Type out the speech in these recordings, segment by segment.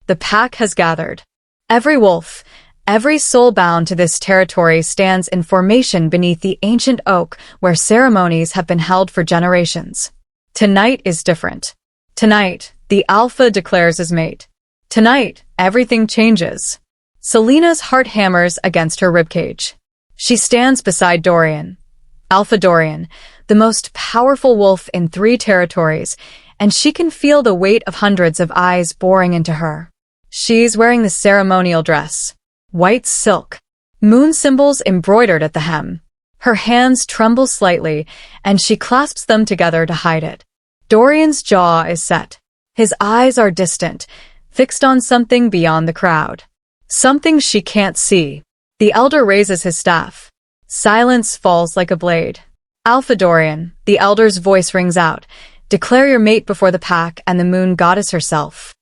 The pack has gathered. Every wolf, every soul bound to this territory stands in formation beneath the ancient oak where ceremonies have been held for generations. Tonight is different. Tonight, the alpha declares his mate. Tonight, everything changes. Selena's heart hammers against her ribcage. She stands beside Dorian, Alpha Dorian, the most powerful wolf in 3 territories, and she can feel the weight of hundreds of eyes boring into her. She's wearing the ceremonial dress. White silk. Moon symbols embroidered at the hem. Her hands tremble slightly, and she clasps them together to hide it. Dorian's jaw is set. His eyes are distant, fixed on something beyond the crowd. Something she can't see. The elder raises his staff. Silence falls like a blade. Alpha Dorian, the elder's voice rings out. Declare your mate before the pack and the moon goddess herself.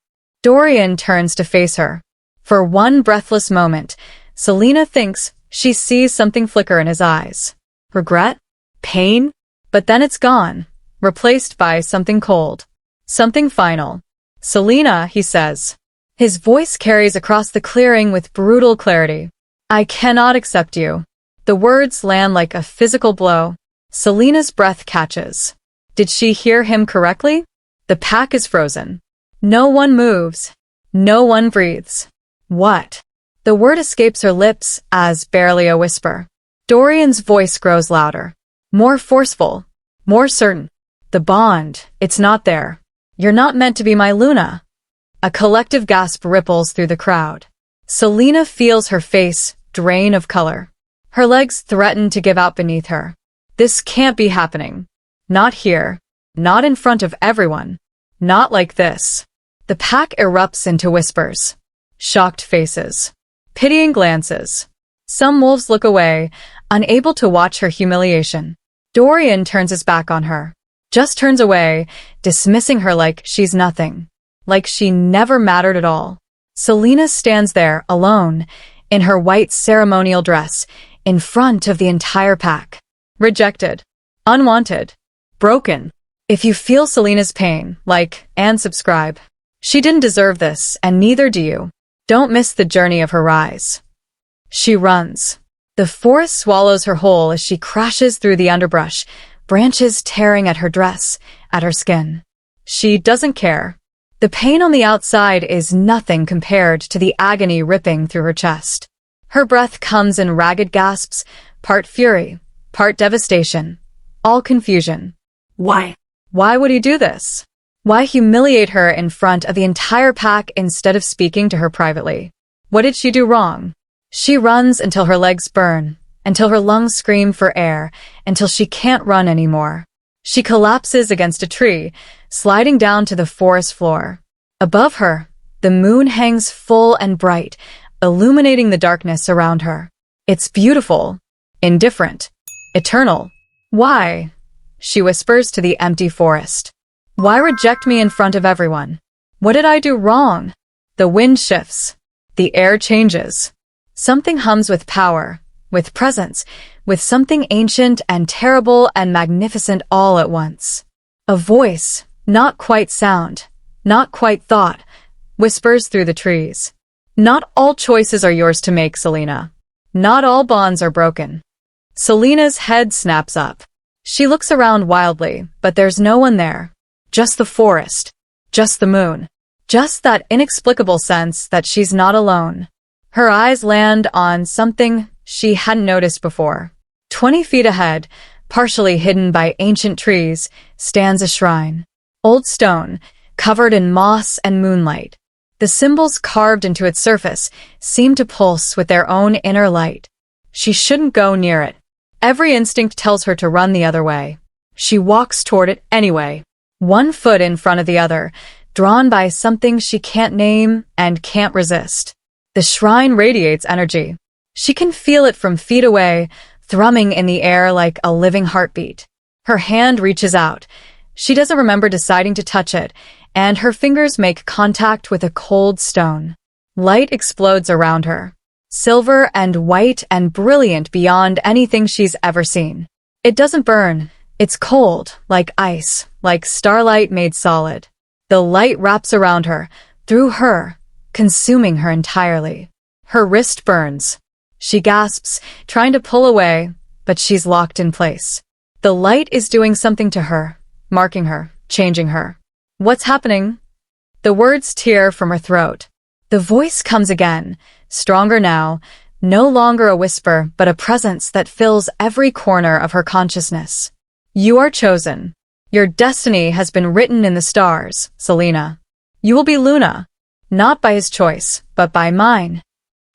Dorian turns to face her. For one breathless moment, Selena thinks she sees something flicker in his eyes. Regret? Pain? But then it's gone, replaced by something cold. Something final. Selena, he says. His voice carries across the clearing with brutal clarity. I cannot accept you. The words land like a physical blow. Selena's breath catches. Did she hear him correctly? The pack is frozen. No one moves. No one breathes. What? The word escapes her lips as barely a whisper. Dorian's voice grows louder. More forceful. More certain. The bond, it's not there. You're not meant to be my Luna. A collective gasp ripples through the crowd. Selena feels her face drain of color. Her legs threaten to give out beneath her. This can't be happening. Not here. Not in front of everyone. Not like this. The pack erupts into whispers. Shocked faces. Pitying glances. Some wolves look away, unable to watch her humiliation. Dorian turns his back on her. Just turns away, dismissing her like she's nothing. Like she never mattered at all. Selena stands there, alone, in her white ceremonial dress, in front of the entire pack. Rejected. Unwanted. Broken. If you feel Selena's pain, like and subscribe. She didn't deserve this, and neither do you. Don't miss the journey of her rise. She runs. The forest swallows her whole as she crashes through the underbrush, branches tearing at her dress, at her skin. She doesn't care. The pain on the outside is nothing compared to the agony ripping through her chest. Her breath comes in ragged gasps, part fury, part devastation, all confusion. Why? Why would he do this? Why humiliate her in front of the entire pack instead of speaking to her privately? What did she do wrong? She runs until her legs burn, until her lungs scream for air, until she can't run anymore. She collapses against a tree, sliding down to the forest floor. Above her, the moon hangs full and bright, illuminating the darkness around her. It's beautiful, indifferent, eternal. Why? She whispers to the empty forest. Why reject me in front of everyone? What did I do wrong? The wind shifts. The air changes. Something hums with power, with presence, with something ancient and terrible and magnificent all at once. A voice, not quite sound, not quite thought, whispers through the trees. Not all choices are yours to make, Selena. Not all bonds are broken. Selena's head snaps up. She looks around wildly, but there's no one there. Just the forest. Just the moon. Just that inexplicable sense that she's not alone. Her eyes land on something she hadn't noticed before. 20 feet ahead, partially hidden by ancient trees, stands a shrine. Old stone, covered in moss and moonlight. The symbols carved into its surface seem to pulse with their own inner light. She shouldn't go near it. Every instinct tells her to run the other way. She walks toward it anyway. One foot in front of the other, drawn by something she can't name and can't resist. The shrine radiates energy. She can feel it from feet away, thrumming in the air like a living heartbeat. Her hand reaches out. She doesn't remember deciding to touch it, and her fingers make contact with a cold stone. Light explodes around her. Silver and white and brilliant beyond anything she's ever seen. It doesn't burn. It's cold, like ice, like starlight made solid. The light wraps around her, through her, consuming her entirely. Her wrist burns. She gasps, trying to pull away, but she's locked in place. The light is doing something to her, marking her, changing her. What's happening? The words tear from her throat. The voice comes again, stronger now, no longer a whisper, but a presence that fills every corner of her consciousness. You are chosen. Your destiny has been written in the stars, Selena. You will be Luna, not by his choice, but by mine.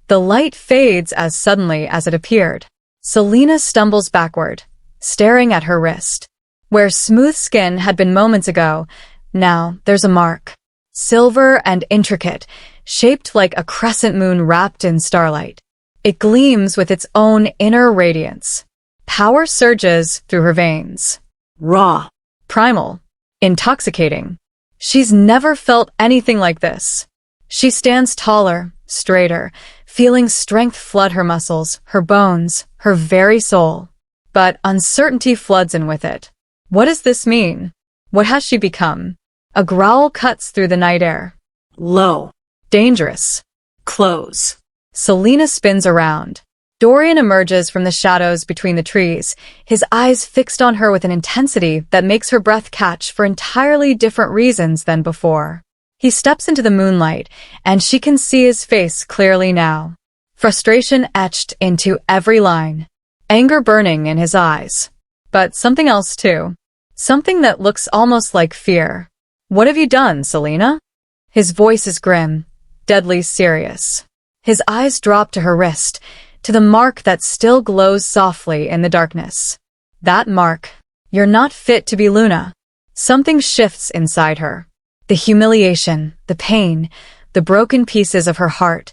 The light fades as suddenly as it appeared. Selena stumbles backward, staring at her wrist. Where smooth skin had been moments ago, now there's a mark. Silver and intricate, shaped like a crescent moon wrapped in starlight. It gleams with its own inner radiance. Power surges through her veins. Raw. Primal. Intoxicating. She's never felt anything like this. She stands taller, straighter, feeling strength flood her muscles, her bones, her very soul. But uncertainty floods in with it. What does this mean? What has she become? A growl cuts through the night air. Low. Dangerous. Close. Selena spins around. Dorian emerges from the shadows between the trees, his eyes fixed on her with an intensity that makes her breath catch for entirely different reasons than before. He steps into the moonlight, and she can see his face clearly now. Frustration etched into every line. Anger burning in his eyes. But something else too. Something that looks almost like fear. What have you done, Selena? His voice is grim, deadly serious. His eyes drop to her wrist, to the mark that still glows softly in the darkness. That mark. You're not fit to be Luna. Something shifts inside her. The humiliation, the pain, the broken pieces of her heart,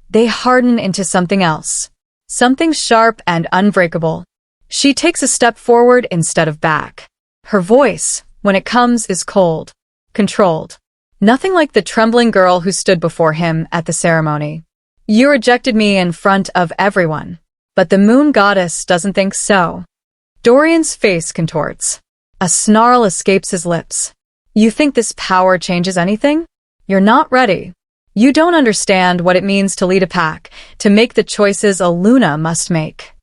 they harden into something else. Something sharp and unbreakable. She takes a step forward instead of back. Her voice, when it comes, is cold, controlled. Nothing like the trembling girl who stood before him at the ceremony. You rejected me in front of everyone. But the moon goddess doesn't think so. Dorian's face contorts. A snarl escapes his lips. You think this power changes anything? You're not ready. You don't understand what it means to lead a pack, to make the choices a Luna must make.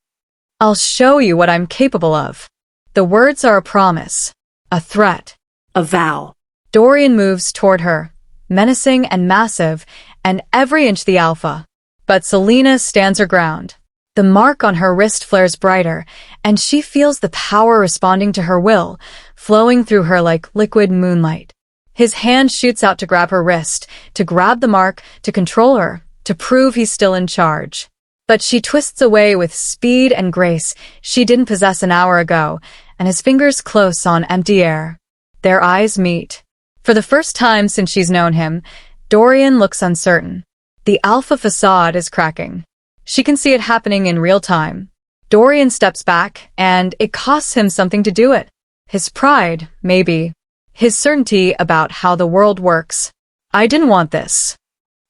I'll show you what I'm capable of. The words are a promise, a threat, a vow. Dorian moves toward her, menacing and massive, and every inch the alpha. But Selena stands her ground. The mark on her wrist flares brighter, and she feels the power responding to her will, flowing through her like liquid moonlight. His hand shoots out to grab her wrist, to grab the mark, to control her, to prove he's still in charge. But she twists away with speed and grace she didn't possess an hour ago, and his fingers close on empty air. Their eyes meet. For the first time since she's known him, Dorian looks uncertain. The alpha facade is cracking. She can see it happening in real time. Dorian steps back, and it costs him something to do it. His pride, maybe. His certainty about how the world works. I didn't want this.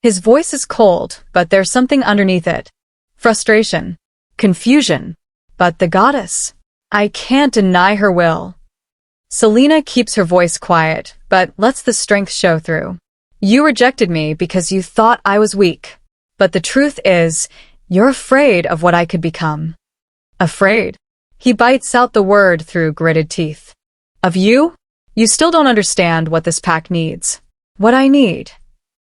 His voice is cold, but there's something underneath it. Frustration. Confusion. But the goddess. I can't deny her will. Selena keeps her voice quiet, but lets the strength show through. You rejected me because you thought I was weak. But the truth is, you're afraid of what I could become. Afraid? He bites out the word through gritted teeth. Of you? You still don't understand what this pack needs. What I need.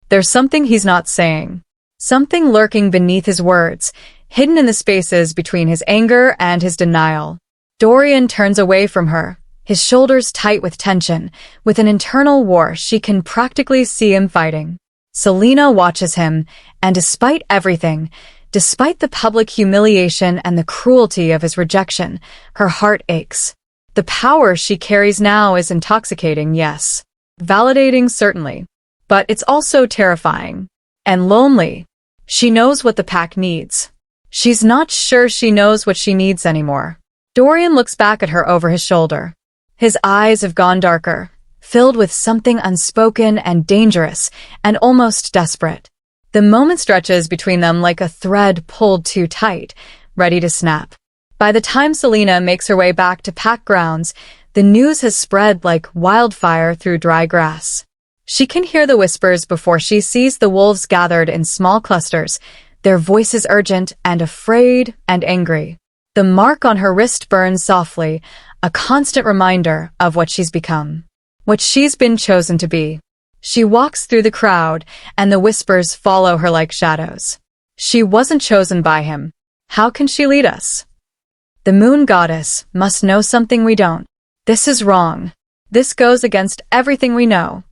There's something he's not saying. Something lurking beneath his words, hidden in the spaces between his anger and his denial. Dorian turns away from her, his shoulders tight with tension, with an internal war she can practically see him fighting. Selena watches him, and despite everything, despite the public humiliation and the cruelty of his rejection, her heart aches. The power she carries now is intoxicating, yes. Validating, certainly. But it's also terrifying. And lonely. She knows what the pack needs. She's not sure she knows what she needs anymore. Dorian looks back at her over his shoulder. His eyes have gone darker, filled with something unspoken and dangerous, and almost desperate. The moment stretches between them like a thread pulled too tight, ready to snap. By the time Selena makes her way back to pack grounds, the news has spread like wildfire through dry grass. She can hear the whispers before she sees the wolves gathered in small clusters, their voices urgent and afraid and angry. The mark on her wrist burns softly, a constant reminder of what she's become, what she's been chosen to be. She walks through the crowd, and the whispers follow her like shadows. She wasn't chosen by him. How can she lead us? The moon goddess must know something we don't. This is wrong. This goes against everything we know.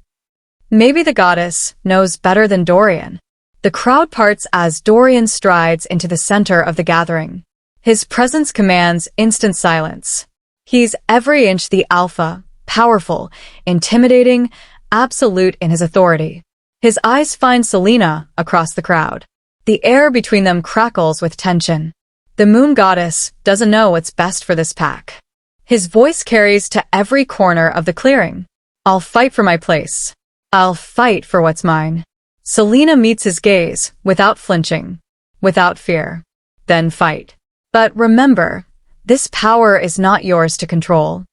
Maybe the goddess knows better than Dorian. The crowd parts as Dorian strides into the center of the gathering. His presence commands instant silence. He's every inch the alpha, powerful, intimidating, absolute in his authority. His eyes find Selena across the crowd. The air between them crackles with tension. The moon goddess doesn't know what's best for this pack. His voice carries to every corner of the clearing. I'll fight for my place. I'll fight for what's mine. Selena meets his gaze without flinching, without fear. Then fight. But remember, this power is not yours to control.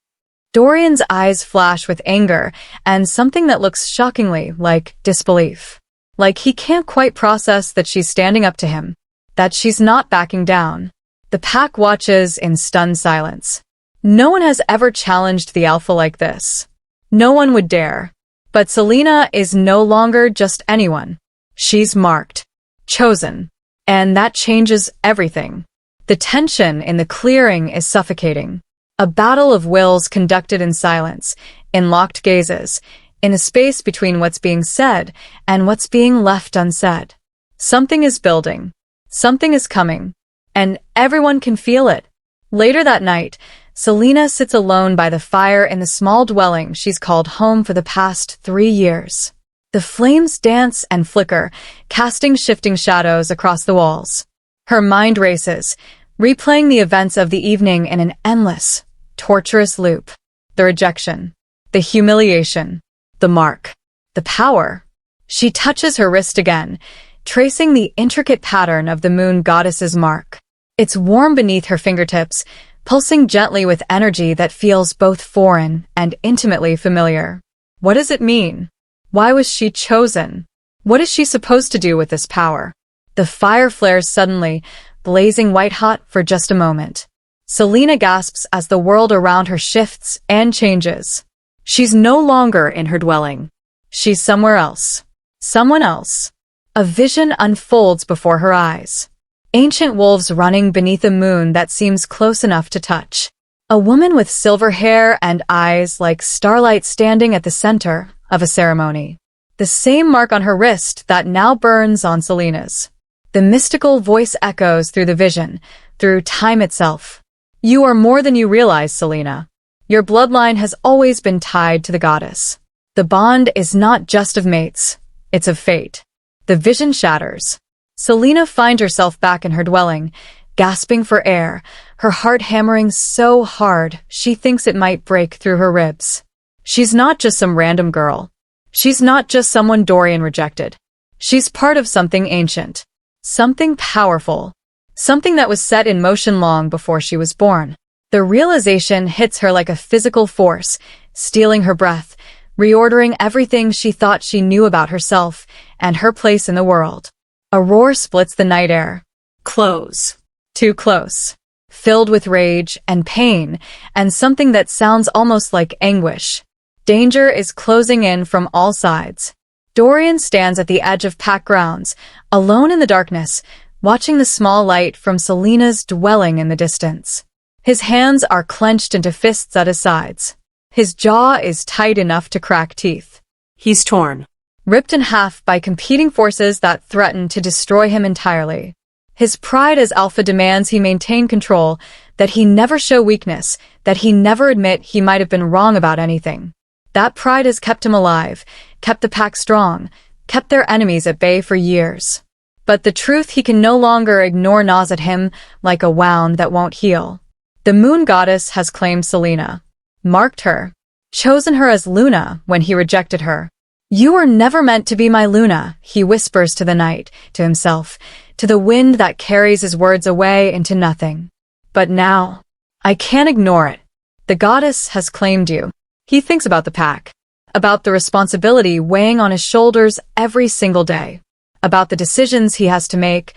Dorian's eyes flash with anger and something that looks shockingly like disbelief. Like he can't quite process that she's standing up to him, that she's not backing down. The pack watches in stunned silence. No one has ever challenged the alpha like this. No one would dare. But Selena is no longer just anyone. She's marked, chosen, and that changes everything. The tension in the clearing is suffocating. A battle of wills conducted in silence, in locked gazes, in a space between what's being said and what's being left unsaid. Something is building. Something is coming. And everyone can feel it. Later that night, Selena sits alone by the fire in the small dwelling she's called home for the past 3 years. The flames dance and flicker, casting shifting shadows across the walls. Her mind races, replaying the events of the evening in an endless, torturous loop. The rejection, the humiliation, the mark, the power. She touches her wrist again, tracing the intricate pattern of the moon goddess's mark. It's warm beneath her fingertips, pulsing gently with energy that feels both foreign and intimately familiar. What does it mean? Why was she chosen? What is she supposed to do with this power? The fire flares suddenly, blazing white-hot for just a moment. Selena gasps as the world around her shifts and changes. She's no longer in her dwelling. She's somewhere else. Someone else. A vision unfolds before her eyes. Ancient wolves running beneath a moon that seems close enough to touch. A woman with silver hair and eyes like starlight standing at the center of a ceremony. The same mark on her wrist that now burns on Selena's. The mystical voice echoes through the vision, through time itself. You are more than you realize, Selena. Your bloodline has always been tied to the goddess. The bond is not just of mates, it's of fate. The vision shatters. Selena finds herself back in her dwelling, gasping for air, her heart hammering so hard she thinks it might break through her ribs. She's not just some random girl. She's not just someone Dorian rejected. She's part of something ancient, something powerful, something that was set in motion long before she was born. The realization hits her like a physical force, stealing her breath, reordering everything she thought she knew about herself and her place in the world. A roar splits the night air. Close. Too close. Filled with rage and pain and something that sounds almost like anguish. Danger is closing in from all sides. Dorian stands at the edge of pack grounds, alone in the darkness, watching the small light from Selena's dwelling in the distance. His hands are clenched into fists at his sides. His jaw is tight enough to crack teeth. He's torn. Ripped in half by competing forces that threaten to destroy him entirely. His pride as alpha demands he maintain control, that he never show weakness, that he never admit he might have been wrong about anything. That pride has kept him alive, kept the pack strong, kept their enemies at bay for years. But the truth he can no longer ignore gnaws at him like a wound that won't heal. The moon goddess has claimed Selena, marked her, chosen her as Luna when he rejected her. You were never meant to be my Luna, he whispers to the night, to himself, to the wind that carries his words away into nothing. But now, I can't ignore it. The goddess has claimed you. He thinks about the pack. about the responsibility weighing on his shoulders every single day, about the decisions he has to make,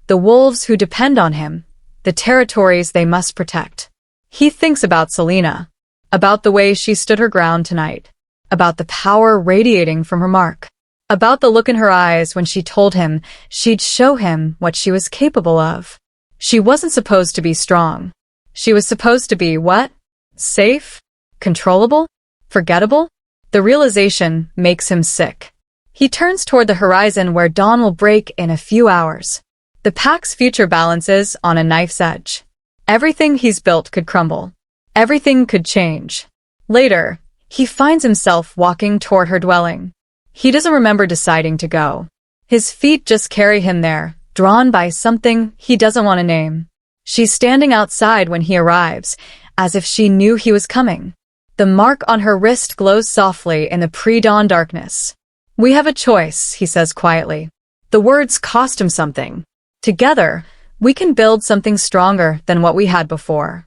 the wolves who depend on him, the territories they must protect. He thinks about Selena, about the way she stood her ground tonight, about the power radiating from her mark, about the look in her eyes when she told him she'd show him what she was capable of. She wasn't supposed to be strong. She was supposed to be what? Safe? Controllable? Forgettable? The realization makes him sick. He turns toward the horizon where dawn will break in a few hours. The pack's future balances on a knife's edge. Everything he's built could crumble. Everything could change. Later, he finds himself walking toward her dwelling. He doesn't remember deciding to go. His feet just carry him there, drawn by something he doesn't want to name. She's standing outside when he arrives, as if she knew he was coming. The mark on her wrist glows softly in the pre-dawn darkness. "We have a choice," he says quietly. The words cost him something. "Together, we can build something stronger than what we had before."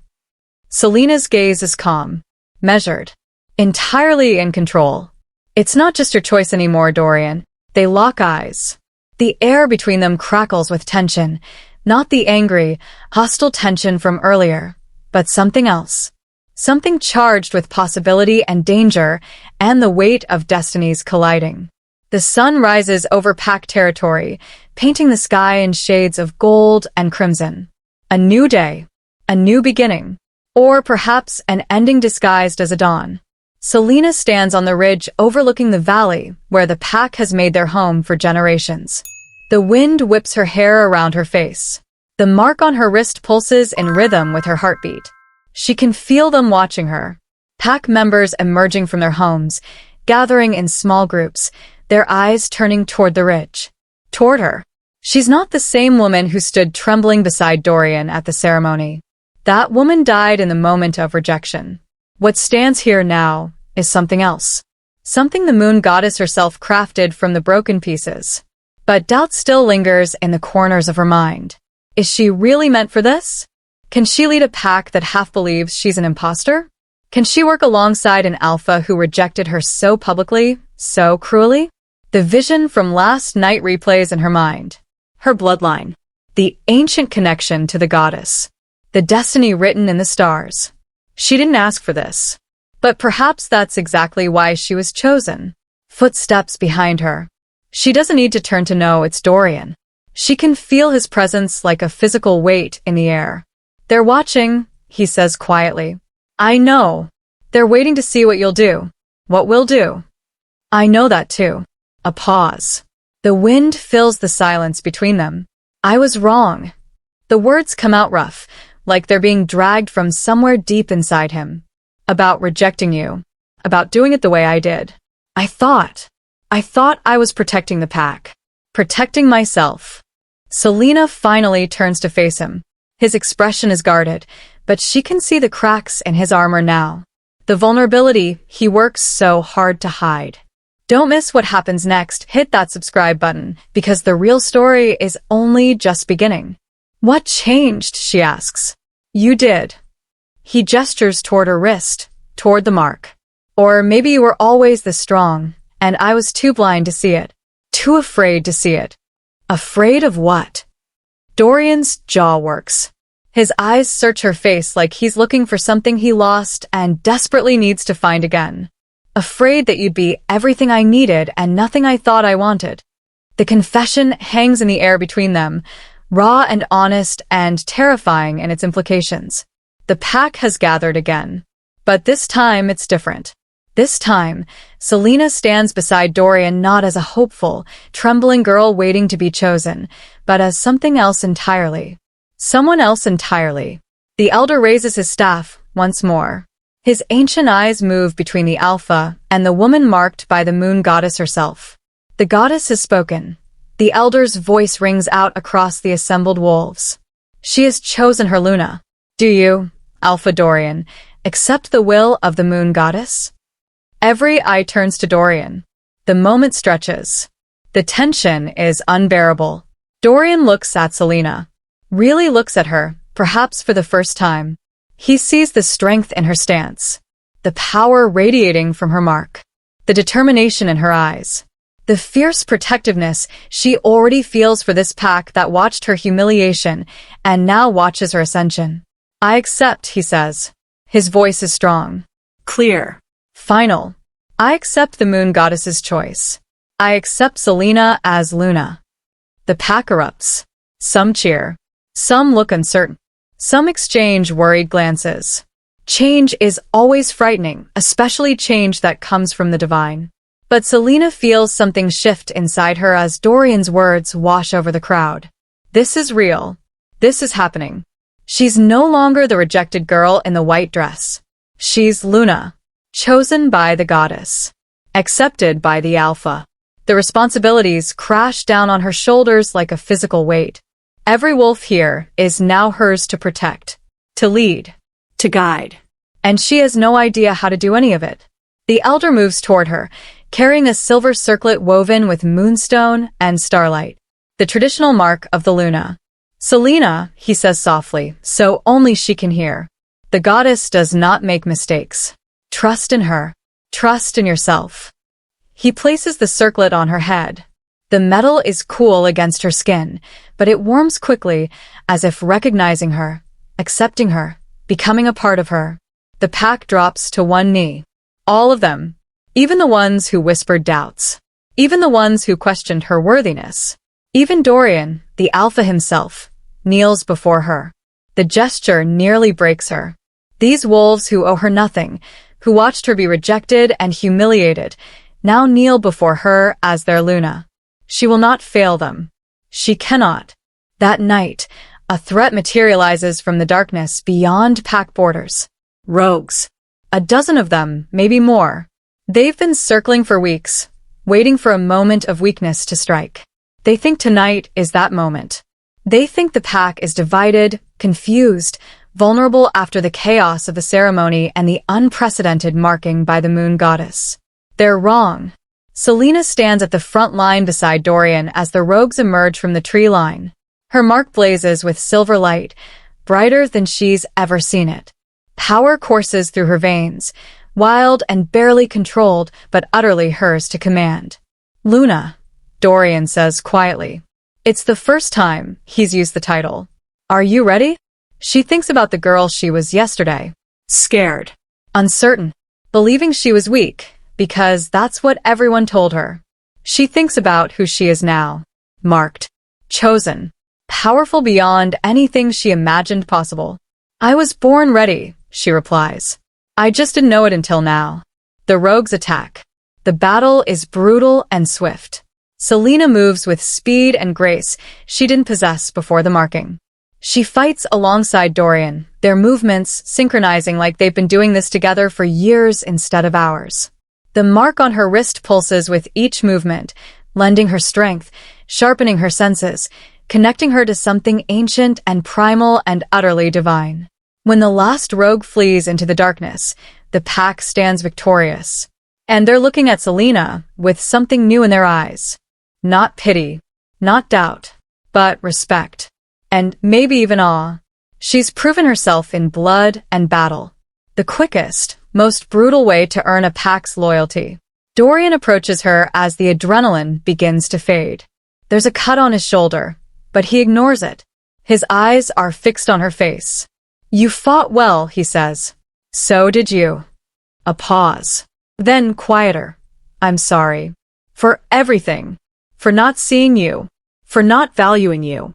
Selena's gaze is calm, measured, entirely in control. "It's not just your choice anymore, Dorian." They lock eyes. The air between them crackles with tension, not the angry, hostile tension from earlier, but something else. Something charged with possibility and danger and the weight of destinies colliding. The sun rises over pack territory, painting the sky in shades of gold and crimson. A new day, a new beginning, or perhaps an ending disguised as a dawn. Selena stands on the ridge overlooking the valley where the pack has made their home for generations. The wind whips her hair around her face. The mark on her wrist pulses in rhythm with her heartbeat. She can feel them watching her. Pack members emerging from their homes, gathering in small groups, their eyes turning toward the ridge. Toward her. She's not the same woman who stood trembling beside Dorian at the ceremony. That woman died in the moment of rejection. What stands here now is something else. Something the moon goddess herself crafted from the broken pieces. But doubt still lingers in the corners of her mind. Is she really meant for this? Can she lead a pack that half believes she's an imposter? Can she work alongside an alpha who rejected her so publicly, so cruelly? The vision from last night replays in her mind. Her bloodline. The ancient connection to the goddess. The destiny written in the stars. She didn't ask for this. But perhaps that's exactly why she was chosen. Footsteps behind her. She doesn't need to turn to know it's Dorian. She can feel his presence like a physical weight in the air. "They're watching," he says quietly. "I know. They're waiting to see what you'll do. What we'll do." "I know that too." A pause. The wind fills the silence between them. "I was wrong." The words come out rough, like they're being dragged from somewhere deep inside him. "About rejecting you. About doing it the way I did. I thought I was protecting the pack. Protecting myself." Selena finally turns to face him. His expression is guarded, but she can see the cracks in his armor now. The vulnerability he works so hard to hide. Don't miss what happens next. Hit that subscribe button, because the real story is only just beginning. "What changed?" she asks. "You did." He gestures toward her wrist, toward the mark. "Or maybe you were always this strong, and I was too blind to see it. Too afraid to see it." Afraid of what? Dorian's jaw works. His eyes search her face like he's looking for something he lost and desperately needs to find again. "Afraid that you'd be everything I needed and nothing I thought I wanted." The confession hangs in the air between them, raw and honest and terrifying in its implications. The pack has gathered again. But this time it's different. This time, Selena stands beside Dorian not as a hopeful, trembling girl waiting to be chosen, but as something else entirely. Someone else entirely. The elder raises his staff once more. His ancient eyes move between the alpha and the woman marked by the moon goddess herself. The goddess has spoken. The elder's voice rings out across the assembled wolves. She has chosen her Luna. "Do you, Alpha Dorian, accept the will of the moon goddess?" Every eye turns to Dorian. The moment stretches. The tension is unbearable. Dorian looks at Selena. Really looks at her, perhaps for the first time. He sees the strength in her stance. The power radiating from her mark. the determination in her eyes, the fierce protectiveness she already feels for this pack that watched her humiliation and now watches her ascension. I accept, he says. His voice is strong, clear, final. I accept the moon goddess's choice. I accept Selena as Luna. The pack erupts. Some cheer. Some look uncertain. Some exchange worried glances. Change is always frightening, especially change that comes from the divine. But Selena feels something shift inside her as Dorian's words wash over the crowd. This is real. This is happening. She's no longer the rejected girl in the white dress. She's Luna, chosen by the goddess, accepted by the Alpha. The responsibilities crash down on her shoulders like a physical weight. Every wolf here is now hers to protect, to lead, to guide. And she has no idea how to do any of it. The elder moves toward her, carrying a silver circlet woven with moonstone and starlight, the traditional mark of the Luna. Selena, he says softly, so only she can hear. The goddess does not make mistakes. Trust in her. Trust in yourself. He places the circlet on her head. The metal is cool against her skin, but it warms quickly, as if recognizing her, accepting her, becoming a part of her. The pack drops to one knee. All of them. Even the ones who whispered doubts. Even the ones who questioned her worthiness. Even Dorian, the Alpha himself, kneels before her. The gesture nearly breaks her. These wolves who owe her nothing, who watched her be rejected and humiliated, now kneel before her as their Luna. She will not fail them. She cannot. That night, a threat materializes from the darkness beyond pack borders. Rogues. A dozen of them, maybe more. They've been circling for weeks, waiting for a moment of weakness to strike. They think tonight is that moment. They think the pack is divided, confused, vulnerable after the chaos of the ceremony and the unprecedented marking by the moon goddess. They're wrong. Selena stands at the front line beside Dorian as the rogues emerge from the tree line. Her mark blazes with silver light, brighter than she's ever seen it. Power courses through her veins, wild and barely controlled, but utterly hers to command. Luna, Dorian says quietly. It's the first time he's used the title. Are you ready? She thinks about the girl she was yesterday. Scared. Uncertain. Believing she was weak, because that's what everyone told her. She thinks about who she is now. Marked. Chosen. Powerful beyond anything she imagined possible. I was born ready, she replies. I just didn't know it until now. The rogues attack. The battle is brutal and swift. Selena moves with speed and grace she didn't possess before the marking. She fights alongside Dorian, their movements synchronizing like they've been doing this together for years instead of hours. The mark on her wrist pulses with each movement, lending her strength, sharpening her senses, connecting her to something ancient and primal and utterly divine. When the last rogue flees into the darkness, the pack stands victorious. And they're looking at Selena with something new in their eyes. Not pity, not doubt, but respect. And maybe even awe. She's proven herself in blood and battle. The quickest, most brutal way to earn a pack's loyalty. Dorian approaches her as the adrenaline begins to fade. There's a cut on his shoulder, but he ignores it. His eyes are fixed on her face. You fought well, he says. So did you. A pause. Then quieter. I'm sorry. For everything. For not seeing you. For not valuing you.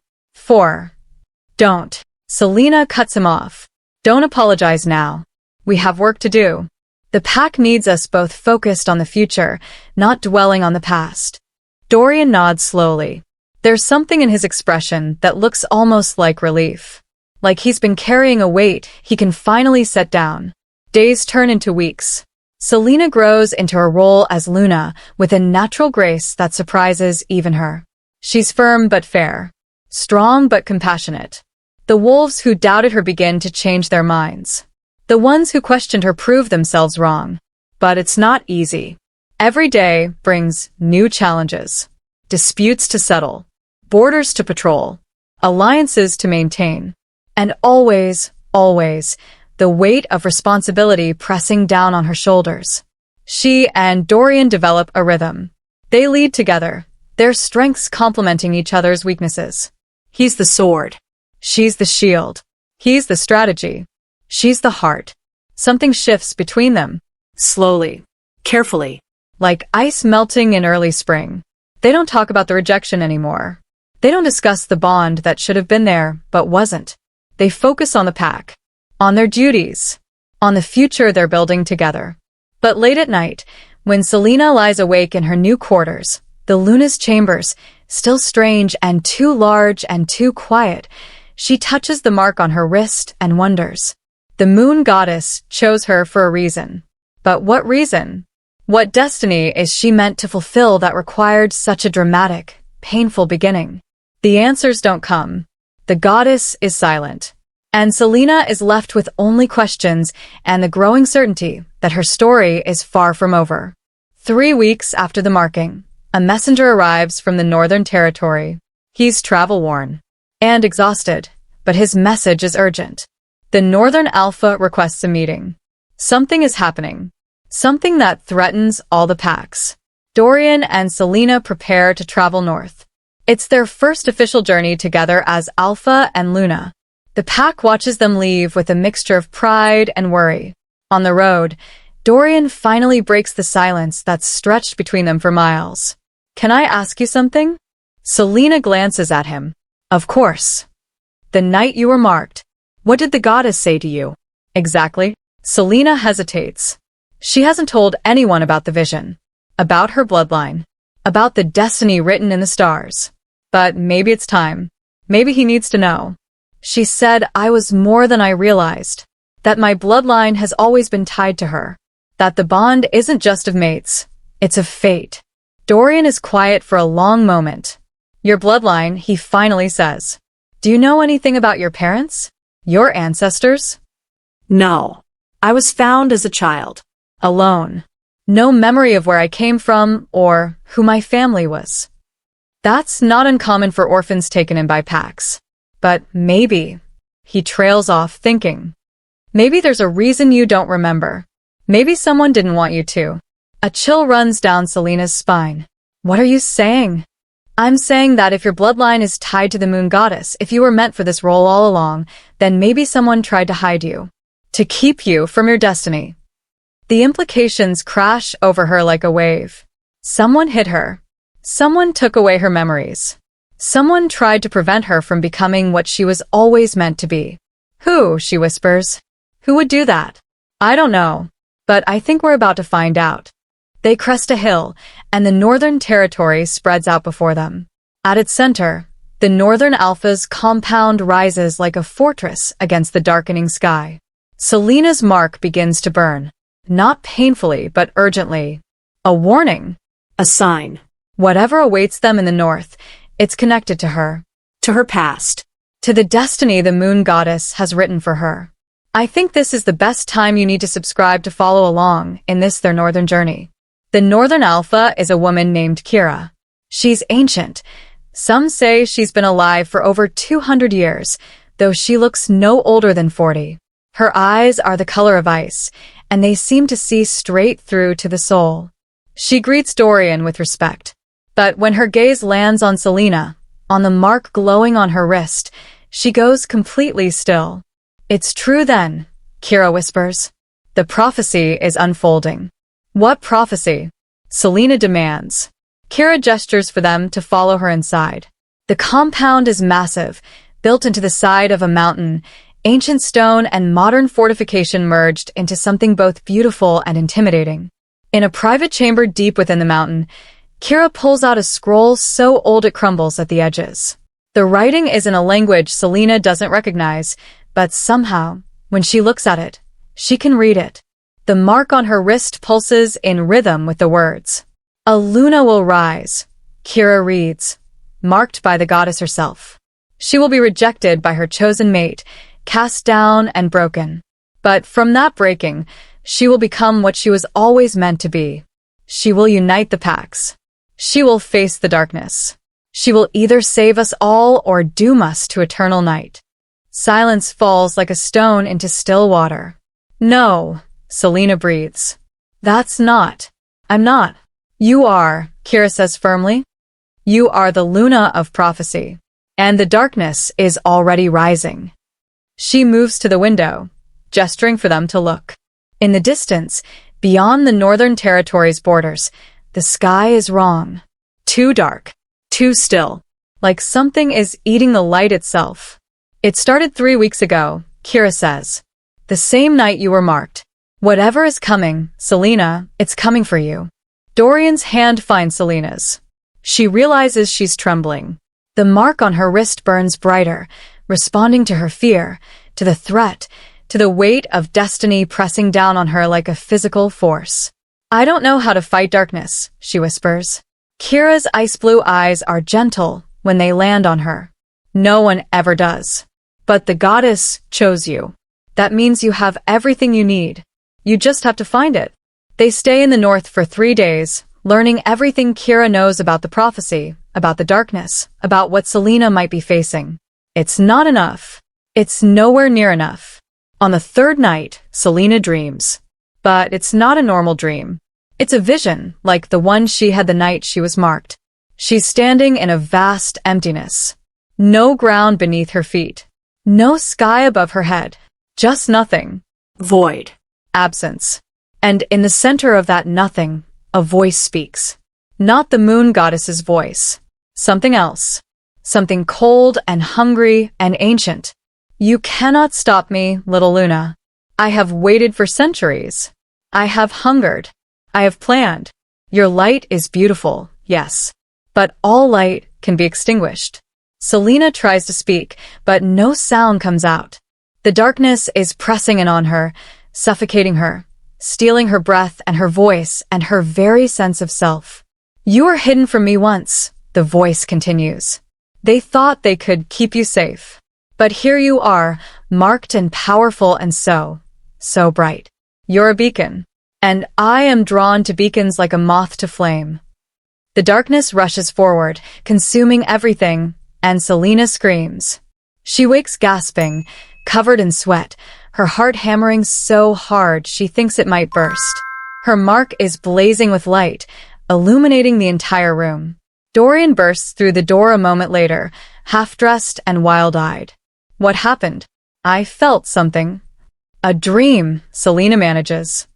Don't. Selena cuts him off. Don't apologize now. We have work to do. The pack needs us both focused on the future, not dwelling on the past. Dorian nods slowly. There's something in his expression that looks almost like relief. Like he's been carrying a weight he can finally set down. Days turn into weeks. Selena grows into her role as Luna with a natural grace that surprises even her. She's firm but fair. Strong but compassionate. The wolves who doubted her begin to change their minds. The ones who questioned her prove themselves wrong. But it's not easy. Every day brings new challenges. Disputes to settle. Borders to patrol. Alliances to maintain. And always, the weight of responsibility pressing down on her shoulders. She and Dorian develop a rhythm. They lead together, their strengths complementing each other's weaknesses. He's the sword. She's the shield. He's the strategy. She's the heart. Something shifts between them. Slowly. Carefully. Like ice melting in early spring. They don't talk about the rejection anymore. They don't discuss the bond that should have been there, but wasn't. They focus on the pack. On their duties. On the future they're building together. But late at night, when Selena lies awake in her new quarters, the Luna's chambers, still strange and too large and too quiet, she touches the mark on her wrist and wonders. The moon goddess chose her for a reason. But what reason? What destiny is she meant to fulfill that required such a dramatic, painful beginning? The answers don't come. The goddess is silent. And Selena is left with only questions and the growing certainty that her story is far from over. 3 weeks after the marking, a messenger arrives from the Northern Territory. He's travel-worn and exhausted, but his message is urgent. The Northern Alpha requests a meeting. Something is happening. Something that threatens all the packs. Dorian and Selena prepare to travel north. It's their first official journey together as Alpha and Luna. The pack watches them leave with a mixture of pride and worry. On the road, Dorian finally breaks the silence that's stretched between them for miles. Can I ask you something? Selena glances at him. Of course. The night you were marked. What did the goddess say to you? Exactly. Selena hesitates. She hasn't told anyone about the vision. About her bloodline. About the destiny written in the stars. But maybe it's time. Maybe he needs to know. She said I was more than I realized. That my bloodline has always been tied to her. That the bond isn't just of mates. It's of fate. Dorian is quiet for a long moment. Your bloodline, he finally says. Do you know anything about your parents? Your ancestors? No. I was found as a child. Alone. No memory of where I came from or who my family was. That's not uncommon for orphans taken in by packs. But maybe. He trails off thinking. Maybe there's a reason you don't remember. Maybe someone didn't want you to. A chill runs down Selena's spine. What are you saying? I'm saying that if your bloodline is tied to the moon goddess, if you were meant for this role all along, then maybe someone tried to hide you. To keep you from your destiny. The implications crash over her like a wave. Someone hid her. Someone took away her memories. Someone tried to prevent her from becoming what she was always meant to be. Who, she whispers. Who would do that? I don't know. But I think we're about to find out. They crest a hill, and the Northern Territory spreads out before them. At its center, the Northern Alpha's compound rises like a fortress against the darkening sky. Selena's mark begins to burn. Not painfully, but urgently. A warning. A sign. Whatever awaits them in the north, it's connected to her. To her past. To the destiny the moon goddess has written for her. I think this is the best time you need to subscribe to follow along in this their northern journey. The Northern Alpha is a woman named Kira. She's ancient. Some say she's been alive for over 200 years, though she looks no older than 40. Her eyes are the color of ice, and they seem to see straight through to the soul. She greets Dorian with respect. But when her gaze lands on Selena, on the mark glowing on her wrist, she goes completely still. It's true then, Kira whispers. The prophecy is unfolding. What prophecy? Selena demands. Kira gestures for them to follow her inside. The compound is massive, built into the side of a mountain, ancient stone and modern fortification merged into something both beautiful and intimidating. In a private chamber deep within the mountain, Kira pulls out a scroll so old it crumbles at the edges. The writing is in a language Selena doesn't recognize, but somehow, when she looks at it, she can read it. The mark on her wrist pulses in rhythm with the words. A Luna will rise, Kira reads, marked by the goddess herself. She will be rejected by her chosen mate, cast down and broken. But from that breaking, she will become what she was always meant to be. She will unite the packs. She will face the darkness. She will either save us all or doom us to eternal night. Silence falls like a stone into still water. No, Selena breathes. That's not. I'm not. You are, Kira says firmly. You are the Luna of prophecy. And the darkness is already rising. She moves to the window, gesturing for them to look. In the distance, beyond the Northern Territory's borders, the sky is wrong. Too dark. Too still. Like something is eating the light itself. It started 3 weeks ago, Kira says. The same night you were marked. Whatever is coming, Selena, it's coming for you. Dorian's hand finds Selena's. She realizes she's trembling. The mark on her wrist burns brighter, responding to her fear, to the threat, to the weight of destiny pressing down on her like a physical force. I don't know how to fight darkness, she whispers. Kira's ice blue eyes are gentle when they land on her. No one ever does. But the goddess chose you. That means you have everything you need. You just have to find it. They stay in the north for 3 days, learning everything Kira knows about the prophecy, about the darkness, about what Selena might be facing. It's not enough. It's nowhere near enough. On the 3rd night, Selena dreams. But it's not a normal dream. It's a vision, like the one she had the night she was marked. She's standing in a vast emptiness. No ground beneath her feet. No sky above her head. Just nothing. Void. Absence. And in the center of that nothing, a voice speaks. Not the moon goddess's voice. Something else. Something cold and hungry and ancient. You cannot stop me, little Luna. I have waited for centuries. I have hungered. I have planned. Your light is beautiful, yes. But all light can be extinguished. Selena tries to speak, but no sound comes out. The darkness is pressing in on her, suffocating her, stealing her breath and her voice and her very sense of self. You were hidden from me once, the voice continues. They thought they could keep you safe. But here you are, marked and powerful and so bright. You're a beacon. And I am drawn to beacons like a moth to flame. The darkness rushes forward, consuming everything, and Selena screams. She wakes gasping, covered in sweat, her heart hammering so hard she thinks it might burst. Her mark is blazing with light, illuminating the entire room. Dorian bursts through the door a moment later, half-dressed and wild-eyed. What happened? I felt something. A dream, Selena manages.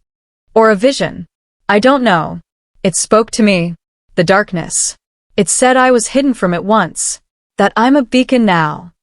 Or a vision. I don't know. It spoke to me. The darkness. It said I was hidden from it once. That I'm a beacon now.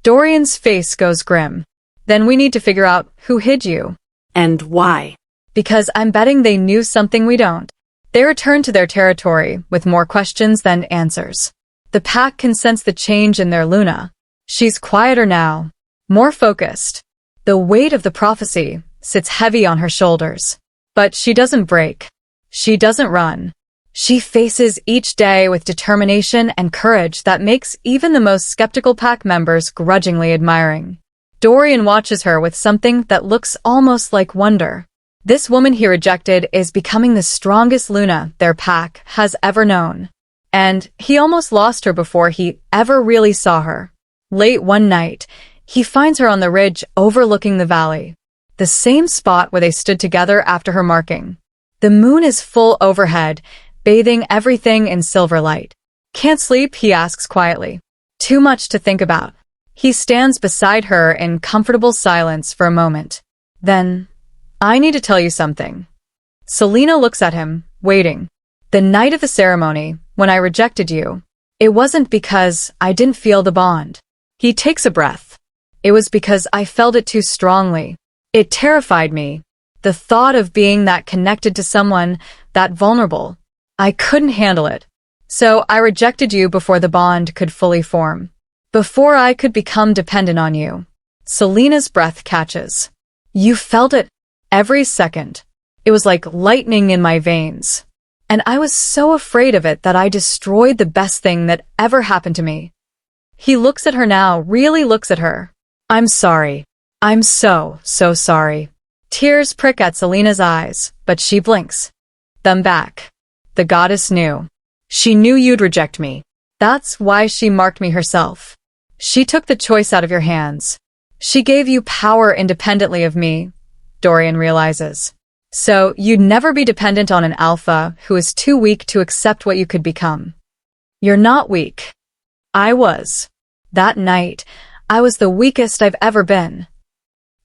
Dorian's face goes grim. Then we need to figure out who hid you. And why? Because I'm betting they knew something we don't. They return to their territory with more questions than answers. The pack can sense the change in their Luna. She's quieter now. More focused. The weight of the prophecy sits heavy on her shoulders. But she doesn't break. She doesn't run. She faces each day with determination and courage that makes even the most skeptical pack members grudgingly admiring. Dorian watches her with something that looks almost like wonder. This woman he rejected is becoming the strongest Luna their pack has ever known. And he almost lost her before he ever really saw her. Late one night, he finds her on the ridge overlooking the valley. The same spot where they stood together after her marking. The moon is full overhead, bathing everything in silver light. Can't sleep, he asks quietly. Too much to think about. He stands beside her in comfortable silence for a moment. Then, I need to tell you something. Selena looks at him, waiting. The night of the ceremony, when I rejected you, it wasn't because I didn't feel the bond. He takes a breath. It was because I felt it too strongly. It terrified me. The thought of being that connected to someone, that vulnerable. I couldn't handle it. So I rejected you before the bond could fully form. Before I could become dependent on you. Selena's breath catches. You felt it every second. It was like lightning in my veins. And I was so afraid of it that I destroyed the best thing that ever happened to me. He looks at her now, really looks at her. I'm sorry. I'm so sorry. Tears prick at Selena's eyes, but she blinks them back. The goddess knew. She knew you'd reject me. That's why she marked me herself. She took the choice out of your hands. She gave you power independently of me, Dorian realizes. So you'd never be dependent on an alpha who is too weak to accept what you could become. You're not weak. I was. That night, I was the weakest I've ever been.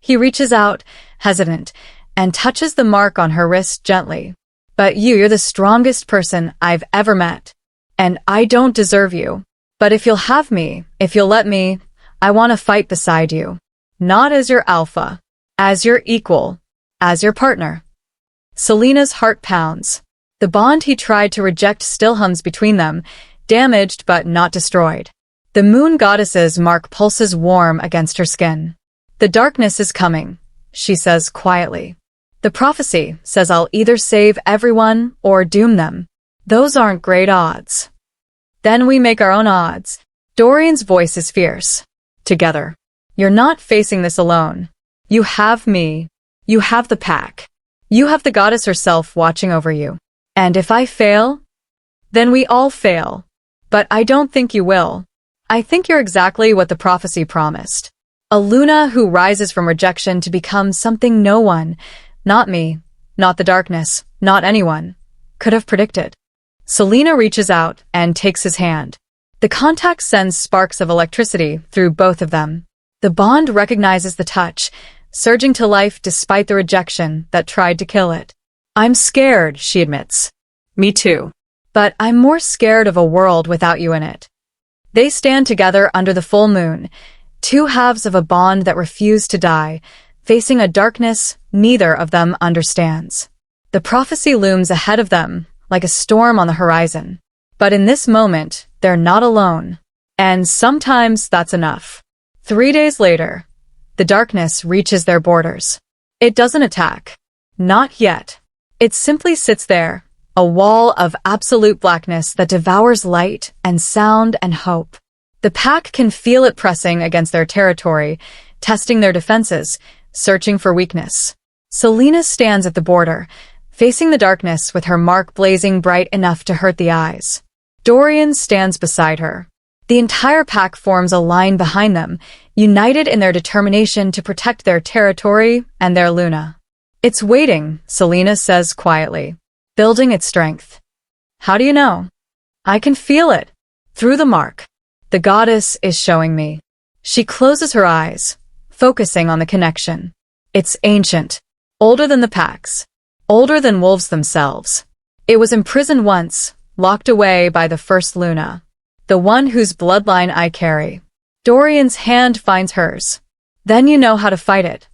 He reaches out, hesitant, and touches the mark on her wrist gently. But you're the strongest person I've ever met. And I don't deserve you. But if you'll have me, if you'll let me, I want to fight beside you. Not as your alpha. As your equal. As your partner. Selena's heart pounds. The bond he tried to reject still hums between them, damaged but not destroyed. The moon goddess's mark pulses warm against her skin. The darkness is coming, she says quietly. The prophecy says I'll either save everyone or doom them. Those aren't great odds. Then we make our own odds. Dorian's voice is fierce. Together. You're not facing this alone. You have me. You have the pack. You have the goddess herself watching over you. And if I fail, then we all fail. But I don't think you will. I think you're exactly what the prophecy promised. A Luna who rises from rejection to become something no one, not me, not the darkness, not anyone, could have predicted. Selena reaches out and takes his hand. The contact sends sparks of electricity through both of them. The bond recognizes the touch, surging to life despite the rejection that tried to kill it. I'm scared, she admits. Me too. But I'm more scared of a world without you in it. They stand together under the full moon, two halves of a bond that refuse to die, facing a darkness neither of them understands. The prophecy looms ahead of them, like a storm on the horizon. But in this moment, they're not alone. And sometimes that's enough. 3 days later, the darkness reaches their borders. It doesn't attack. Not yet. It simply sits there, a wall of absolute blackness that devours light and sound and hope. The pack can feel it pressing against their territory, testing their defenses, searching for weakness. Selena stands at the border, facing the darkness with her mark blazing bright enough to hurt the eyes. Dorian stands beside her. The entire pack forms a line behind them, united in their determination to protect their territory and their Luna. It's waiting, Selena says quietly, building its strength. How do you know? I can feel it. Through the mark. The goddess is showing me. She closes her eyes, focusing on the connection. It's ancient. Older than the packs. Older than wolves themselves. It was imprisoned once, locked away by the first Luna. The one whose bloodline I carry. Dorian's hand finds hers. Then you know how to fight it.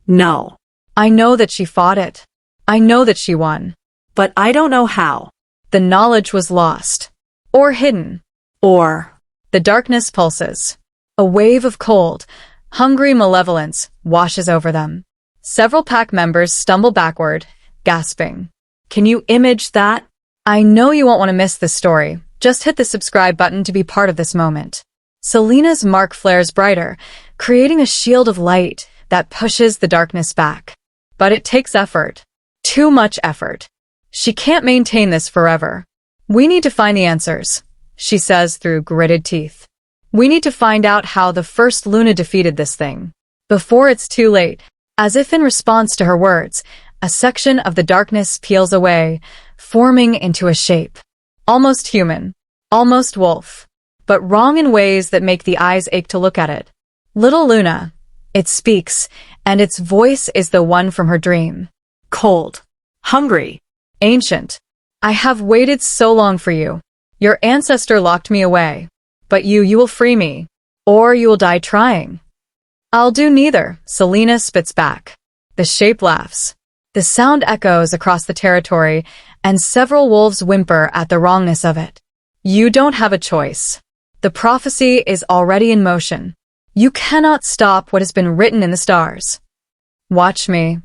No. I know that she fought it. I know that she won. But I don't know how. The knowledge was lost. Or hidden. Or. The darkness pulses. A wave of cold, hungry malevolence washes over them. Several pack members stumble backward, gasping. Can you image that? I know you won't want to miss this story. Just hit the subscribe button to be part of this moment. Selena's mark flares brighter, creating a shield of light that pushes the darkness back. But it takes effort. Too much effort. She can't maintain this forever. We need to find the answers, she says through gritted teeth. We need to find out how the first Luna defeated this thing. Before it's too late. As if in response to her words, a section of the darkness peels away, forming into a shape. Almost human. Almost wolf. But wrong in ways that make the eyes ache to look at it. Little Luna. It speaks, and its voice is the one from her dream. Cold. Hungry. Ancient. I have waited so long for you. Your ancestor locked me away. But you will free me. Or you will die trying. I'll do neither, Selena spits back. The shape laughs. The sound echoes across the territory, and several wolves whimper at the wrongness of it. You don't have a choice. The prophecy is already in motion. You cannot stop what has been written in the stars. Watch me.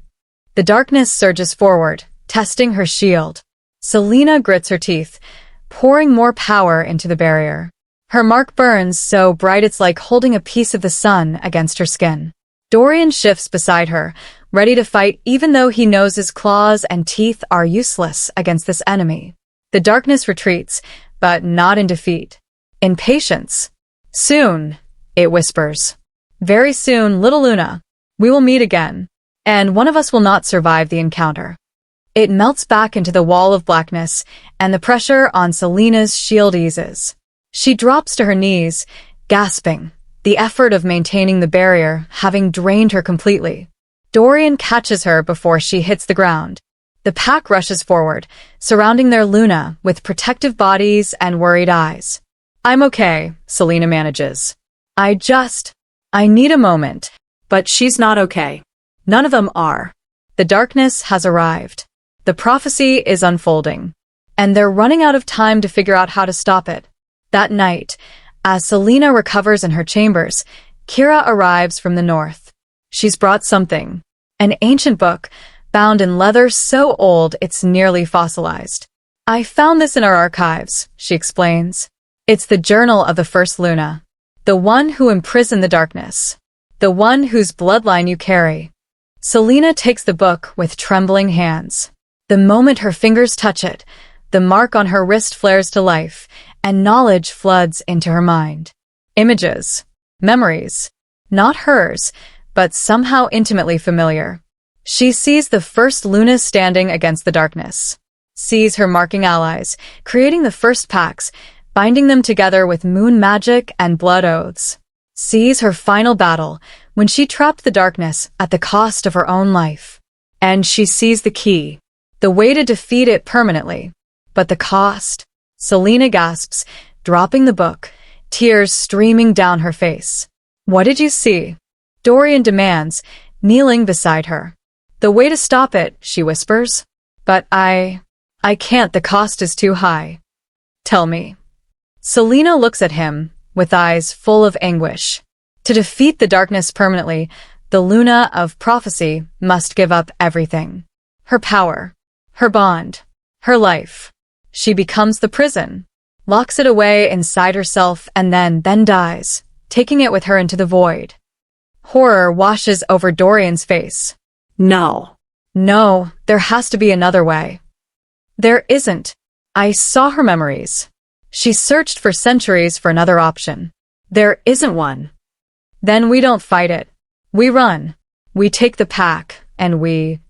The darkness surges forward, testing her shield. Selena grits her teeth, pouring more power into the barrier. Her mark burns so bright it's like holding a piece of the sun against her skin. Dorian shifts beside her, ready to fight even though he knows his claws and teeth are useless against this enemy. The darkness retreats, but not in defeat. In patience. Soon, it whispers. Very soon, little Luna. We will meet again. and one of us will not survive the encounter. It melts back into the wall of blackness, and the pressure on Selina's shield eases. She drops to her knees, gasping, the effort of maintaining the barrier having drained her completely. Dorian catches her before she hits the ground. The pack rushes forward, surrounding their Luna with protective bodies and worried eyes. "I'm okay," Selina manages. I need a moment." But she's not okay. None of them are. The darkness has arrived. The prophecy is unfolding, and they're running out of time to figure out how to stop it. That night, as Selina recovers in her chambers, Kira arrives from the north. She's brought something, an ancient book, bound in leather so old it's nearly fossilized. "I found this in our archives," she explains. "It's the journal of the first Luna, the one who imprisoned the darkness, the one whose bloodline you carry." Selina takes the book with trembling hands. The moment her fingers touch it, the mark on her wrist flares to life, and knowledge floods into her mind. Images, memories, not hers, but somehow intimately familiar. She sees the first Luna standing against the darkness, sees her marking allies, creating the first pacts, binding them together with moon magic and blood oaths, sees her final battle when she trapped the darkness at the cost of her own life. And she sees the key, the way to defeat it permanently. But the cost? Selina gasps, dropping the book, tears streaming down her face. "What did you see?" Dorian demands, kneeling beside her. "The way to stop it," she whispers. "But I can't, the cost is too high." "Tell me." Selina looks at him, with eyes full of anguish. To defeat the darkness permanently, the Luna of prophecy must give up everything. Her power, her bond, her life. She becomes the prison, locks it away inside herself, and then dies, taking it with her into the void. Horror washes over Dorian's face. No, there has to be another way. There isn't. I saw her memories. She searched for centuries for another option. There isn't one. Then we don't fight it. We run. We take the pack, and we...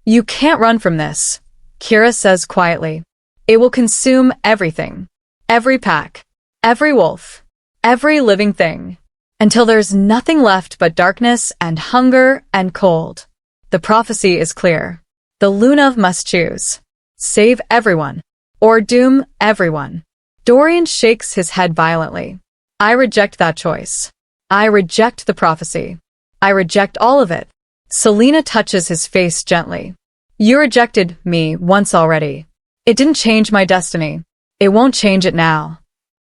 "You can't run from this," Kira says quietly. "It will consume everything. Every pack. Every wolf. Every living thing. Until there's nothing left but darkness and hunger and cold. The prophecy is clear. The Luna must choose. Save everyone. Or doom everyone." Dorian shakes his head violently. "I reject that choice. I reject the prophecy. I reject all of it." Selina touches his face gently. "You rejected me once already. It didn't change my destiny. It won't change it now."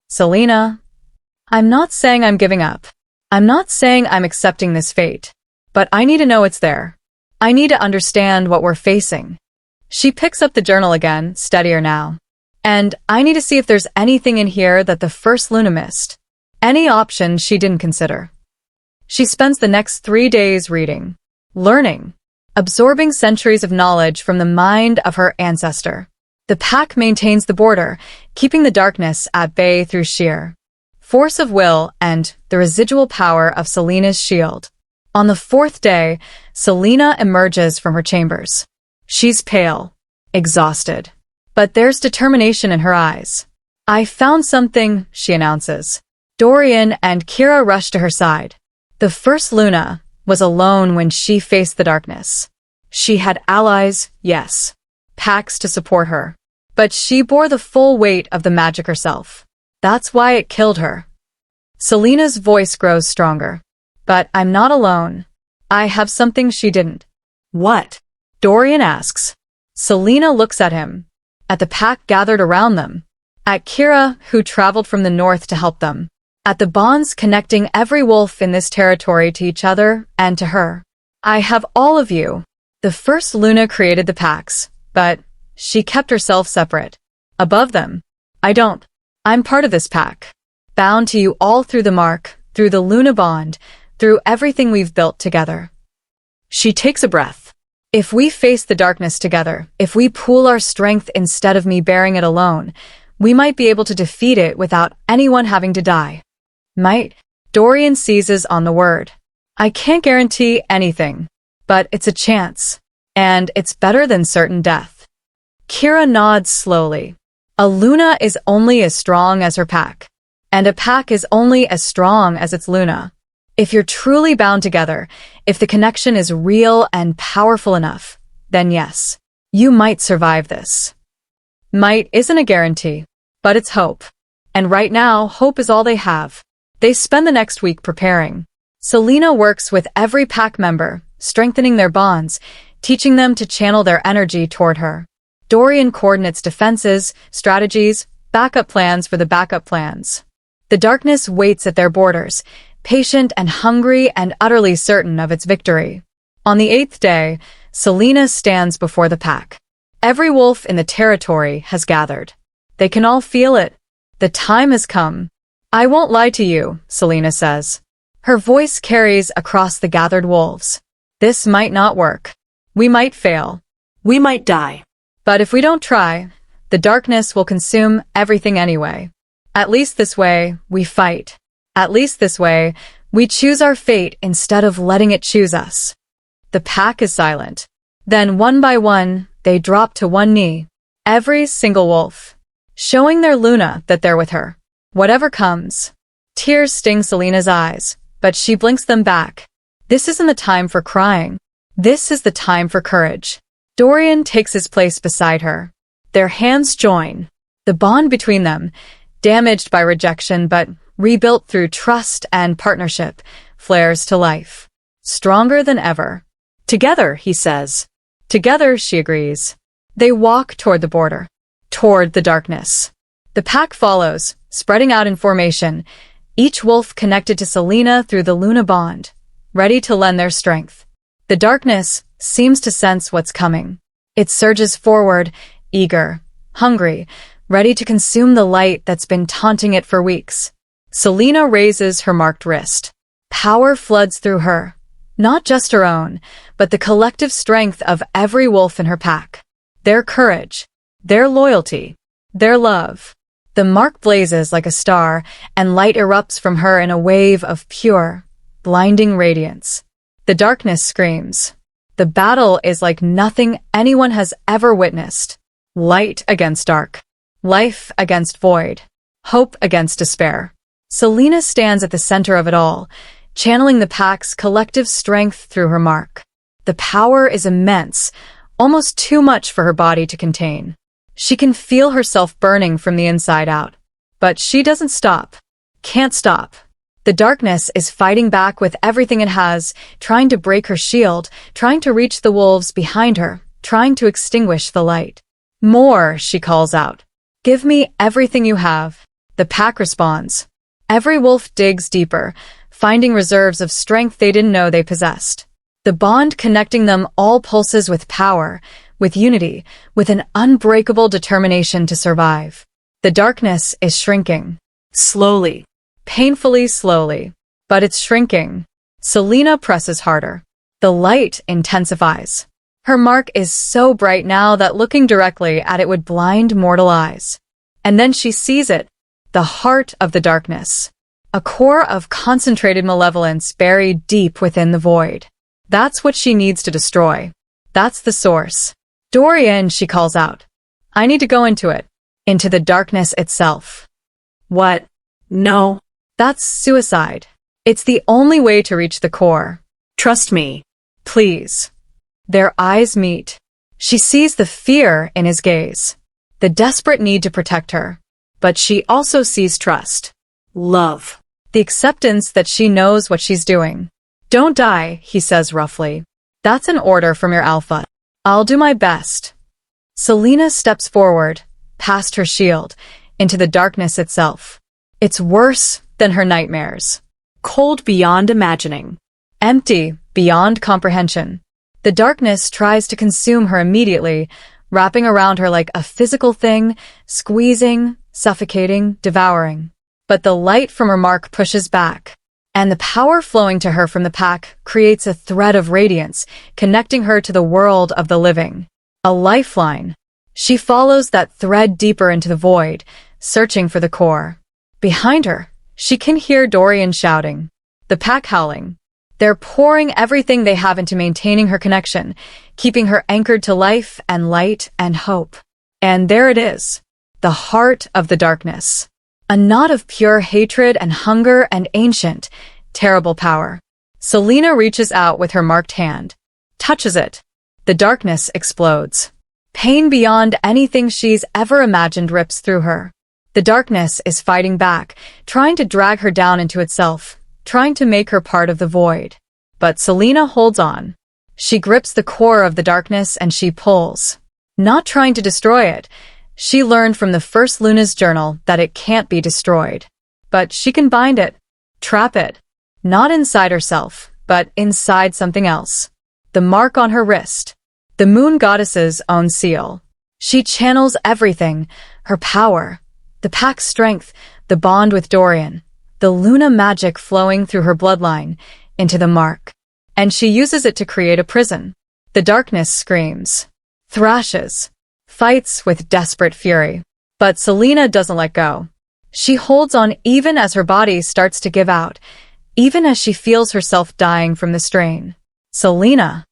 "Selina, I'm not saying I'm giving up. I'm not saying I'm accepting this fate. But I need to know it's there. I need to understand what we're facing." She picks up the journal again, steadier now. "And I need to see if there's anything in here that the first Luna missed. Any option she didn't consider." She spends the next 3 days reading, learning, absorbing centuries of knowledge from the mind of her ancestor. The pack maintains the border, keeping the darkness at bay through sheer force of will and the residual power of Selina's shield. On the 4th day, Selina emerges from her chambers. She's pale, exhausted, but there's determination in her eyes. "I found something," she announces. Dorian and Kira rush to her side. The first Luna was alone when she faced the darkness. She had allies, yes, packs to support her. But she bore the full weight of the magic herself. That's why it killed her. Selina's voice grows stronger. "But I'm not alone. I have something she didn't." "What?" Dorian asks. Selina looks at him, at the pack gathered around them, at Kira, who traveled from the north to help them, at the bonds connecting every wolf in this territory to each other and to her. "I have all of you. The first Luna created the packs, but she kept herself separate. Above them. I don't. I'm part of this pack. Bound to you all through the mark, through the Luna bond, through everything we've built together." She takes a breath. "If we face the darkness together, if we pool our strength instead of me bearing it alone, we might be able to defeat it without anyone having to die." "Might?" Dorian seizes on the word. "I can't guarantee anything. but it's a chance, and it's better than certain death. Kira nods slowly. A Luna is only as strong as her pack, and a pack is only as strong as its Luna. If you're truly bound together, if the connection is real and powerful enough, then yes, you might survive this. Might isn't a guarantee, but it's hope. And right now, hope is all they have. They spend the next week preparing. Selena works with every pack member, strengthening their bonds, teaching them to channel their energy toward her. Dorian coordinates defenses, strategies, backup plans for the backup plans. The darkness waits at their borders, patient and hungry and utterly certain of its victory. On the 8th day, Selena stands before the pack. Every wolf in the territory has gathered. They can all feel it. The time has come. I won't lie to you, Selena says. Her voice carries across the gathered wolves. This might not work. We might fail. We might die. But if we don't try, the darkness will consume everything anyway. At least this way, we fight. At least this way, we choose our fate instead of letting it choose us. The pack is silent. Then one by one, they drop to one knee. Every single wolf, showing their Luna that they're with her. Whatever comes. Tears sting Selena's eyes, but she blinks them back. This isn't the time for crying. This is the time for courage. Dorian takes his place beside her. Their hands join. The bond between them, damaged by rejection but rebuilt through trust and partnership, flares to life. Stronger than ever. Together, he says. Together, she agrees. They walk toward the border, toward the darkness. The pack follows, spreading out in formation, each wolf connected to Selena through the Luna bond, ready to lend their strength. The darkness seems to sense what's coming. It surges forward, eager, hungry, ready to consume the light that's been taunting it for weeks. Selena raises her marked wrist. Power floods through her. Not just her own, but the collective strength of every wolf in her pack. Their courage, their loyalty, their love. The mark blazes like a star, and light erupts from her in a wave of pure, blinding radiance. The darkness screams. The battle is like nothing anyone has ever witnessed. Light against dark. Life against void. Hope against despair. Selena stands at the center of it all, channeling the pack's collective strength through her mark. The power is immense, almost too much for her body to contain. She can feel herself burning from the inside out. But she doesn't stop. Can't stop. The darkness is fighting back with everything it has, trying to break her shield, trying to reach the wolves behind her, trying to extinguish the light. More, she calls out. Give me everything you have. The pack responds. Every wolf digs deeper, finding reserves of strength they didn't know they possessed. The bond connecting them all pulses with power, with unity, with an unbreakable determination to survive. The darkness is shrinking. Slowly. Painfully slowly. But it's shrinking. Selena presses harder. The light intensifies. Her mark is so bright now that looking directly at it would blind mortal eyes. And then she sees it. The heart of the darkness. A core of concentrated malevolence buried deep within the void. That's what she needs to destroy. That's the source. Dorian, she calls out. I need to go into it. Into the darkness itself. What? No. That's suicide. It's the only way to reach the core. Trust me. Please. Their eyes meet. She sees the fear in his gaze. The desperate need to protect her. But she also sees trust. Love. The acceptance that she knows what she's doing. Don't die, he says roughly. That's an order from your alpha. I'll do my best. Selena steps forward, past her shield, into the darkness itself. It's worse than her nightmares. Cold beyond imagining. Empty beyond comprehension. The darkness tries to consume her immediately, wrapping around her like a physical thing, squeezing, suffocating, devouring. But the light from her mark pushes back, and the power flowing to her from the pack creates a thread of radiance, connecting her to the world of the living. A lifeline. She follows that thread deeper into the void, searching for the core. Behind her, she can hear Dorian shouting, the pack howling. They're pouring everything they have into maintaining her connection, keeping her anchored to life and light and hope. And there it is, the heart of the darkness. A knot of pure hatred and hunger and ancient, terrible power. Selena reaches out with her marked hand, touches it. The darkness explodes. Pain beyond anything she's ever imagined rips through her. The darkness is fighting back, trying to drag her down into itself, trying to make her part of the void. But Selena holds on. She grips the core of the darkness and she pulls. Not trying to destroy it. She learned from the first Luna's journal that it can't be destroyed. But she can bind it, trap it. Not inside herself, but inside something else. The mark on her wrist. The moon goddess's own seal. She channels everything, her power, the pack's strength, the bond with Dorian, the Luna magic flowing through her bloodline, into the mark. And she uses it to create a prison. The darkness screams, thrashes, fights with desperate fury. But Selena doesn't let go. She holds on even as her body starts to give out, even as she feels herself dying from the strain. Selena.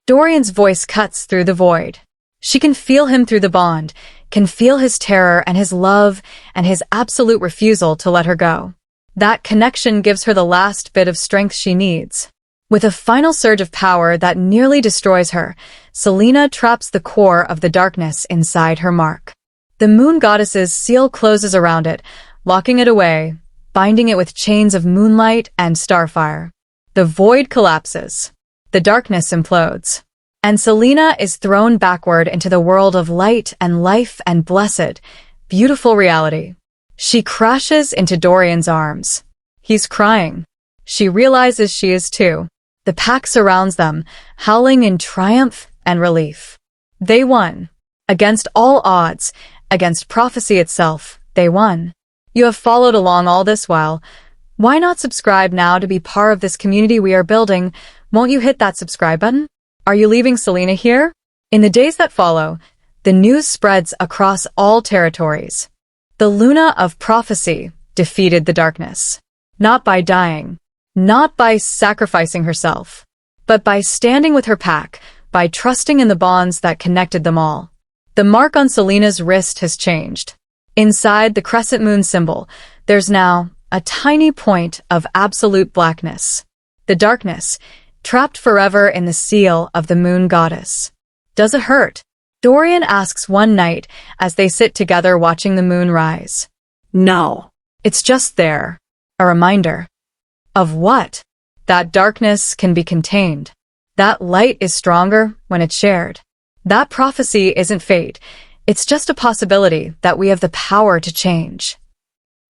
Dorian's voice cuts through the void. She can feel him through the bond, can feel his terror and his love and his absolute refusal to let her go. That connection gives her the last bit of strength she needs. With a final surge of power that nearly destroys her, Selena traps the core of the darkness inside her mark. The moon goddess's seal closes around it, locking it away, binding it with chains of moonlight and starfire. The void collapses. The darkness implodes. And Selena is thrown backward into the world of light and life and blessed, beautiful reality. She crashes into Dorian's arms. He's crying. She realizes she is too. The pack surrounds them, howling in triumph and relief. They won. Against all odds, against prophecy itself, they won. You have followed along all this while. Why not subscribe now to be part of this community we are building? Won't you hit that subscribe button? Are you leaving Selena here? In the days that follow, the news spreads across all territories. The Luna of Prophecy defeated the darkness. Not by dying, not by sacrificing herself, but by standing with her pack, by trusting in the bonds that connected them all. The mark on Selena's wrist has changed. Inside the crescent moon symbol, there's now a tiny point of absolute blackness. The darkness, trapped forever in the seal of the moon goddess. Does it hurt? Dorian asks one night as they sit together watching the moon rise. No. It's just there. A reminder. Of what? That darkness can be contained. That light is stronger when it's shared. That prophecy isn't fate. It's just a possibility that we have the power to change.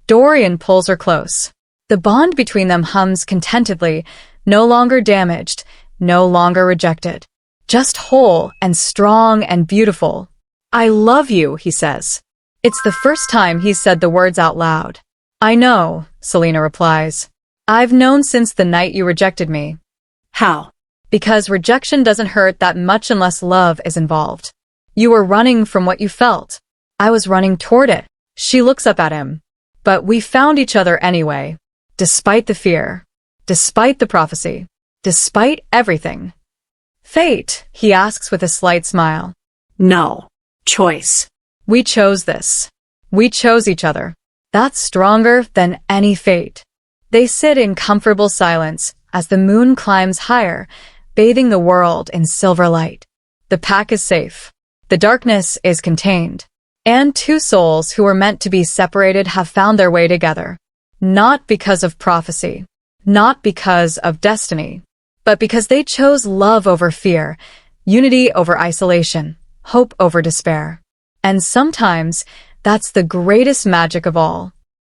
Dorian pulls her close. The bond between them hums contentedly, no longer damaged, no longer rejected. Just whole and strong and beautiful. I love you, he says. It's the first time he's said the words out loud. I know, Selena replies. I've known since the night you rejected me. How? Because rejection doesn't hurt that much unless love is involved. You were running from what you felt. I was running toward it. She looks up at him. But we found each other anyway. Despite the fear. Despite the prophecy. Despite everything. Fate, he asks with a slight smile. No. Choice. We chose this. We chose each other. That's stronger than any fate. They sit in comfortable silence as the moon climbs higher, bathing the world in silver light. The pack is safe. The darkness is contained. And two souls who were meant to be separated have found their way together. Not because of prophecy. Not because of destiny. But because they chose love over fear, unity over isolation, hope over despair. And sometimes, that's the greatest magic of all.